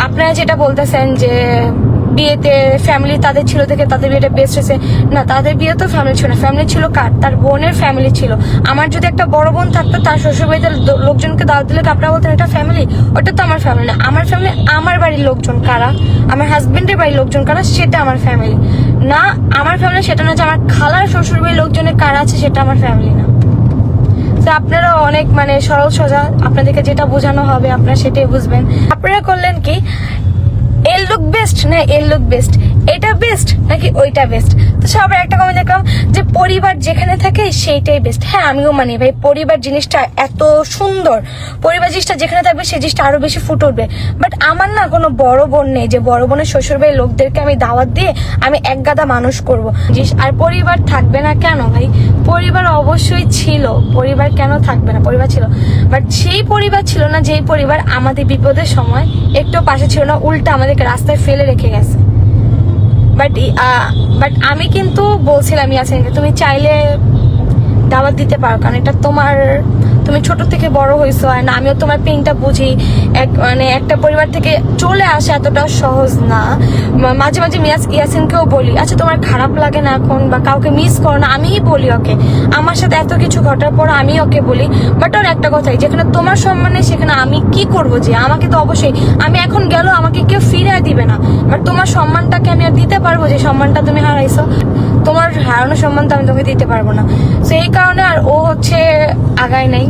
আপনারা যেটা বলতেছেন যে বিয়েতে ফ্যামিলি তাদের ছিল থেকে তাদের বিয়েটা বেস্ট হয়েছে, না তাদের বিয়ে তো ফ্যামিলি ছিল না, ফ্যামিলি ছিল কার, তার বোনের ফ্যামিলি ছিল। আমার যদি একটা বড় বোন থাকতো তার শ্বশুরবাড়িতে লোকজনকে দাওয়াত দিলে আপনারা বলতেন এটা ফ্যামিলি, ওটা তো আমার ফ্যামিলি না। আমার ফ্যামিলি আমার বাড়ির লোকজন কারা, আমার হাজবেন্ডের বাড়ির লোকজন কারা, সেটা আমার ফ্যামিলি না। আমার ফ্যামিলি সেটা না যে আমার খালার শ্বশুরবাড়ির লোকজনের কারা আছে সেটা আমার ফ্যামিলি না। তো আপনারা অনেক সরল সোজা, আপনাদেরকে যেটা বোঝানো হবে আপনারা সেটাই বুঝবেন। আপনারা করলেন কি এর লুক বেস্ট না এর লুক বেস্ট, এটা বেস্ট নাকি ওইটা বেস্ট। তো সবার একটা কমেন্ট দেখলাম যে পরিবার যেখানে থাকে সেইটাই বেস্ট। হ্যাঁ আমিও মানি ভাই, পরিবার জিনিসটা এত সুন্দর, পরিবার জিনিসটা যেখানে থাকবে সেই জিনিসটা আরো বেশি ফুটে উঠবে। বাট আমার না কোনো বড় বোন নেই যে বড় বোনের শ্বশুরবাড়ির লোকদেরকে আমি দাওয়াত দিয়ে আমি এক গাদা মানুষ করবো। আর পরিবার থাকবে না কেন ভাই, পরিবার অবশ্যই ছিল, পরিবার কেন থাকবে না, পরিবার ছিল। বাট সেই পরিবার ছিল না যেই পরিবার আমাদের বিপদের সময় একটু পাশে ছিল না, উল্টা আমাদেরকে রাস্তায় ফেলে রেখে গেছে। বাট আমি কিন্তু বলছিলাম ইয়াসিনকে তুমি চাইলে দাওয়াত দিতে পারো, কারণ এটা তোমার, তুমি ছোট থেকে বড় হয়েছো। আর না আমিও তোমার পেইনটা বুঝি, একটা পরিবার থেকে চলে আসা এতটা সহজ না। মাঝে মাঝে ইয়াসিনকেও বলি আচ্ছা তোমার খারাপ লাগে না এখন বা কাউকে মিস করো না, আমিই বলি ওকে, আমার সাথে এত কিছু ঘটার পর আমি ওকে বলি। বাট ওর একটা কথাই, যেখানে তোমার সম্মান নেই সেখানে আমি কি করবো, যে আমাকে তো অবশ্যই, আমি এখন গেল আমাকে কেউ ফিরে দিবে না, বাট তোমার সম্মানটাকে আমি আর দিতে পারবো, যে সম্মানটা তুমি হারাইছো, তোমার হারানো সম্মান তো আমি তোকে দিতে পারবো না। তো এই কারণে আর ও আগায় নাই।